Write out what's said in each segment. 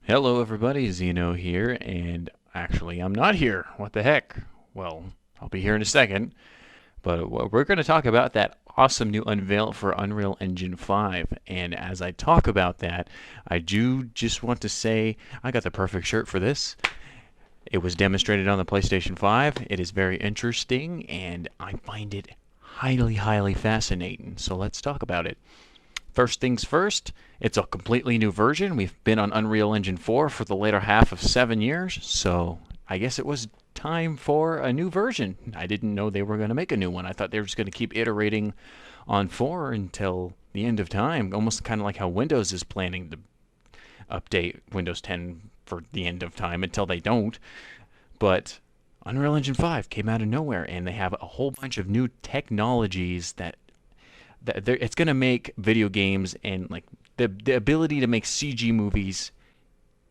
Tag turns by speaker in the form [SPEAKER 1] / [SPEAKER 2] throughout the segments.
[SPEAKER 1] Hello everybody, Zeno here, and actually I'm not here. What the heck? Well, I'll be here in a second, but we're going to talk about that awesome new unveil for Unreal Engine 5. And as I talk about that, I do just want to say I got the perfect shirt for this. It was demonstrated on the PlayStation 5. It is very interesting, and I find it highly, highly fascinating. So let's talk about it. First things first, it's a completely new version. We've been on Unreal Engine 4 for the later half of 7 years, so I guess it was time for a new version. I didn't know they were going to make a new one. I thought they were just going to keep iterating on 4 until the end of time, almost kind of like how Windows is planning to update Windows 10 for the end of time until they don't. But Unreal Engine 5 came out of nowhere, and they have a whole bunch of new technologies that it's going to make video games and like the ability to make CG movies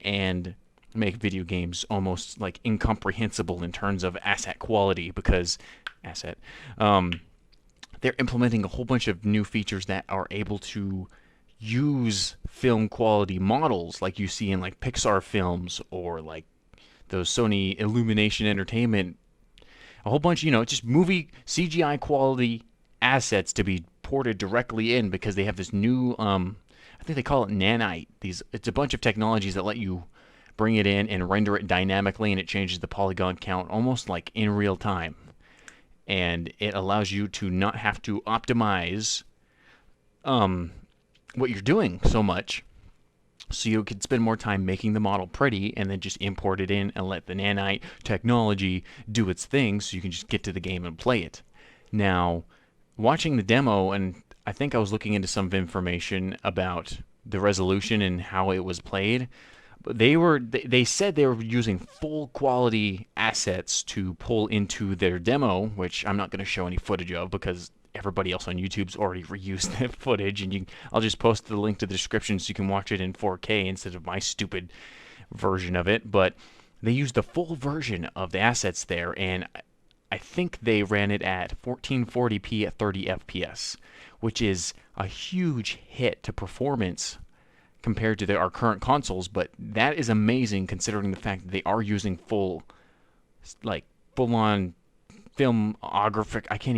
[SPEAKER 1] and make video games almost like incomprehensible in terms of asset quality because asset they're implementing a whole bunch of new features that are able to use film quality models like you see in like Pixar films or like those Sony Illumination Entertainment, a whole bunch, just movie CGI quality assets to be ported directly in because they have this new, I think they call it nanite. It's a bunch of technologies that let you bring it in and render it dynamically, and it changes the polygon count almost like in real time. And it allows you to not have to optimize what you're doing so much, so you can spend more time making the model pretty and then just import it in and let the nanite technology do its thing so you can just get to the game and play it. Now, watching the demo, and I think I was looking into some information about the resolution and how it was played, but they said they were using full quality assets to pull into their demo, which I'm not going to show any footage of because everybody else on YouTube's already reused that footage, and I'll just post the link to the description so you can watch it in 4K instead of my stupid version of it. But they used the full version of the assets there, and I think they ran it at 1440p at 30 FPS, which is a huge hit to performance compared to our current consoles. But that is amazing considering the fact that they are using full on filmographic. I can't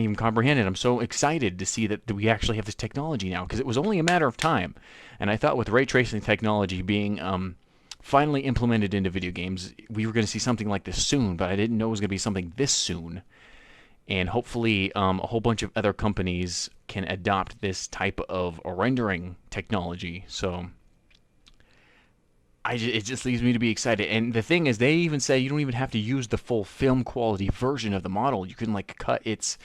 [SPEAKER 1] even comprehend it. I'm so excited to see that we actually have this technology now because it was only a matter of time. And I thought with ray tracing technology being finally implemented into video games, we were going to see something like this soon, but I didn't know it was going to be something this soon. And hopefully, a whole bunch of other companies can adopt this type of rendering technology. So it just leaves me to be excited. And the thing is, they even say you don't even have to use the full film quality version of the model. You can like cut its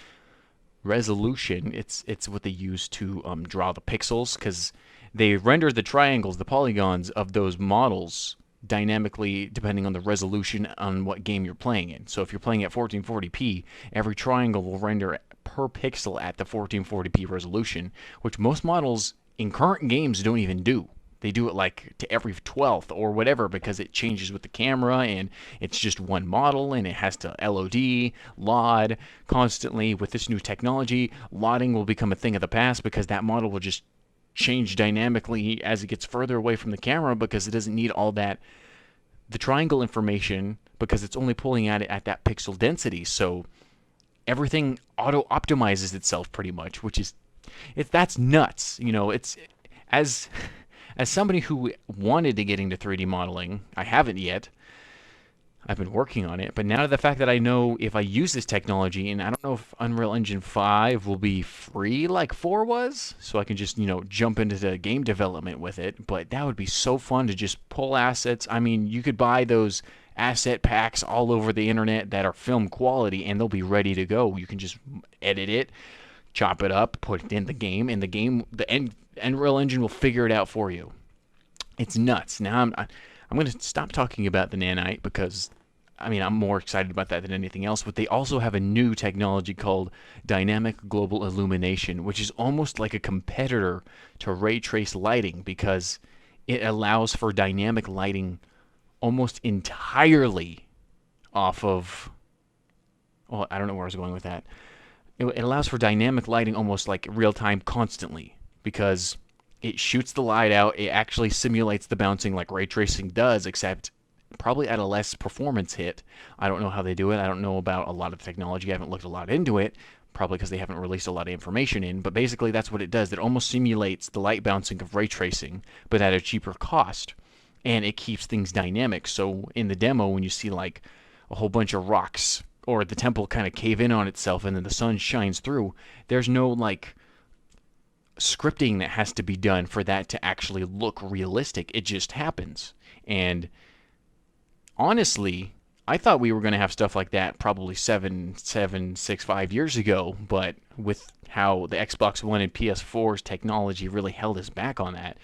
[SPEAKER 1] resolution. It's what they use to draw the pixels because they render the triangles, the polygons of those models dynamically depending on the resolution on what game you're playing in. So if you're playing at 1440p, every triangle will render per pixel at the 1440p resolution, which most models in current games don't even do. They do it like to every 12th or whatever because it changes with the camera and it's just one model and it has to LOD constantly. With this new technology, LODing will become a thing of the past because that model will just change dynamically as it gets further away from the camera because it doesn't need all the triangle information because it's only pulling at it at that pixel density. So everything auto optimizes itself pretty much, which is that's nuts. It's as as somebody who wanted to get into 3D modeling, I haven't yet. I've been working on it, but now the fact that I know if I use this technology, and I don't know if Unreal Engine 5 will be free like 4 was, so I can just, jump into the game development with it, but that would be so fun to just pull assets. I mean, you could buy those asset packs all over the internet that are film quality, and they'll be ready to go. You can just edit it, chop it up, put it in the game, and the Unreal Engine will figure it out for you. It's nuts. Now I'm going to stop talking about the nanite because I'm more excited about that than anything else. But they also have a new technology called dynamic global illumination, which is almost like a competitor to ray trace lighting because it allows for dynamic lighting almost entirely off of. Well, I don't know where I was going with that. It allows for dynamic lighting almost like real time constantly because it shoots the light out. It actually simulates the bouncing like ray tracing does, except probably at a less performance hit. I don't know how they do it. I don't know about a lot of the technology. I haven't looked a lot into it, probably because they haven't released a lot of information in. But basically, that's what it does. It almost simulates the light bouncing of ray tracing, but at a cheaper cost. And it keeps things dynamic. So in the demo, when you see like a whole bunch of rocks or the temple kind of cave in on itself and then the sun shines through, there's no like scripting that has to be done for that to actually look realistic. It just happens. And honestly, I thought we were going to have stuff like that probably 5 years ago, but with how the Xbox One and PS4's technology really held us back on that,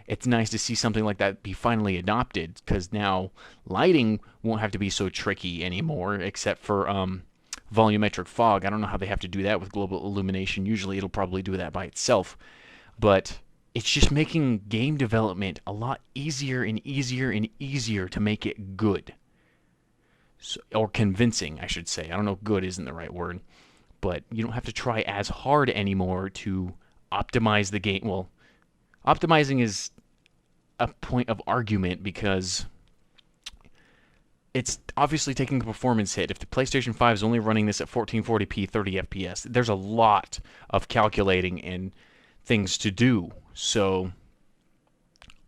[SPEAKER 1] it's nice to see something like that be finally adopted, because now lighting won't have to be so tricky anymore, except for volumetric fog. I don't know how they have to do that with global illumination. Usually it'll probably do that by itself. But it's just making game development a lot easier and easier and easier to make it good. So, or convincing, I should say. I don't know, good isn't the right word. But you don't have to try as hard anymore to optimize the game. Well, optimizing is a point of argument because it's obviously taking a performance hit. If the PlayStation 5 is only running this at 1440p 30 FPS, there's a lot of calculating and things to do. So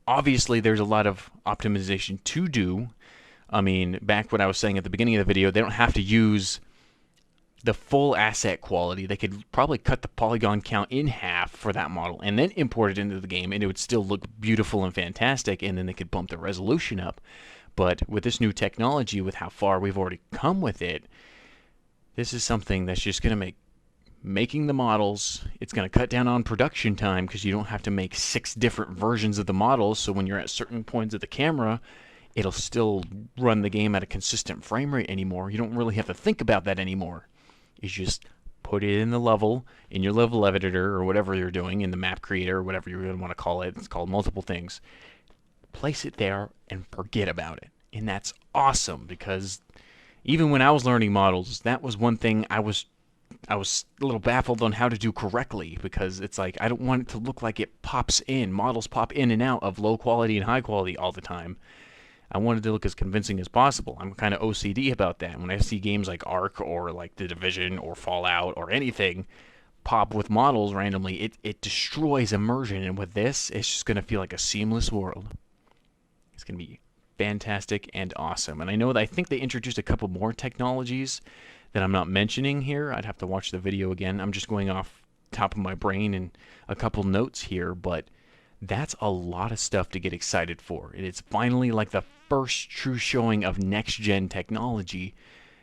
[SPEAKER 1] obviously there's a lot of optimization to do. I mean, back what I was saying at the beginning of the video, they don't have to use the full asset quality. They could probably cut the polygon count in half for that model and then import it into the game, and it would still look beautiful and fantastic, and then they could bump the resolution up. But with this new technology, with how far we've already come with it, this is something that's just going to make making the models, it's going to cut down on production time because you don't have to make 6 different versions of the models, so when you're at certain points of the camera, it'll still run the game at a consistent frame rate anymore. You don't really have to think about that anymore. You just put it in the level, in your level editor or whatever you're doing, in the map creator or whatever you really want to call it. It's called multiple things. Place it there and forget about it. And that's awesome, because even when I was learning models, that was one thing I was a little baffled on how to do correctly, because it's like I don't want it to look like it pops in. Models pop in and out of low quality and high quality all the time. I wanted to look as convincing as possible. I'm kind of OCD about that. When I see games like Ark or like The Division or Fallout or anything pop with models randomly, it destroys immersion. And with this, it's just going to feel like a seamless world. It's going to be fantastic and awesome. And I think they introduced a couple more technologies that I'm not mentioning here. I'd have to watch the video again. I'm just going off top of my brain and a couple notes here, but that's a lot of stuff to get excited for. And it's finally like the first true showing of next-gen technology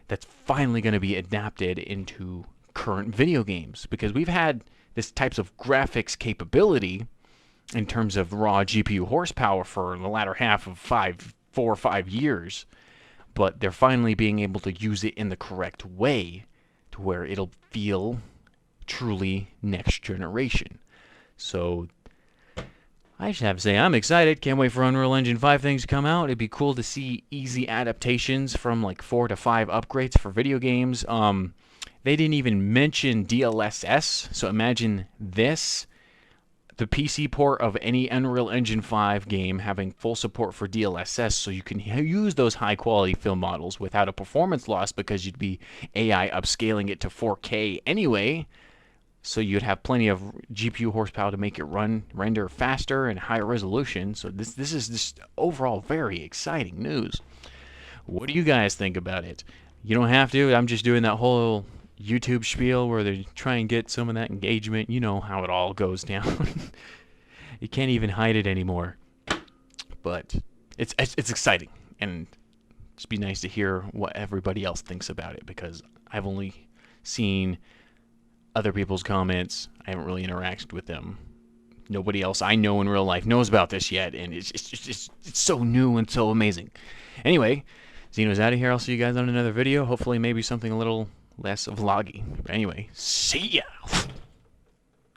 [SPEAKER 1] that's finally going to be adapted into current video games. Because we've had this types of graphics capability in terms of raw GPU horsepower for the latter half of 4 or 5 years. But they're finally being able to use it in the correct way to where it'll feel truly next generation. So I just have to say, I'm excited. Can't wait for Unreal Engine 5 things to come out. It'd be cool to see easy adaptations from like 4 to 5 upgrades for video games. They didn't even mention DLSS, so imagine this. The PC port of any Unreal Engine 5 game having full support for DLSS, so you can use those high-quality film models without a performance loss, because you'd be AI upscaling it to 4K anyway. So you'd have plenty of GPU horsepower to make it render faster and higher resolution. So this is just overall very exciting news. What do you guys think about it? You don't have to. I'm just doing that whole YouTube spiel where they try and get some of that engagement. You know how it all goes down. You can't even hide it anymore. But it's exciting, and it'd be nice to hear what everybody else thinks about it, because I've only seen other people's comments. I haven't really interacted with them. Nobody else I know in real life knows about this yet, and it's so new and so amazing. Anyway, Zeno's out of here. I'll see you guys on another video. Hopefully maybe something a little less vloggy. But anyway, see ya!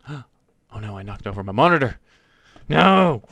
[SPEAKER 1] Oh no, I knocked over my monitor! No!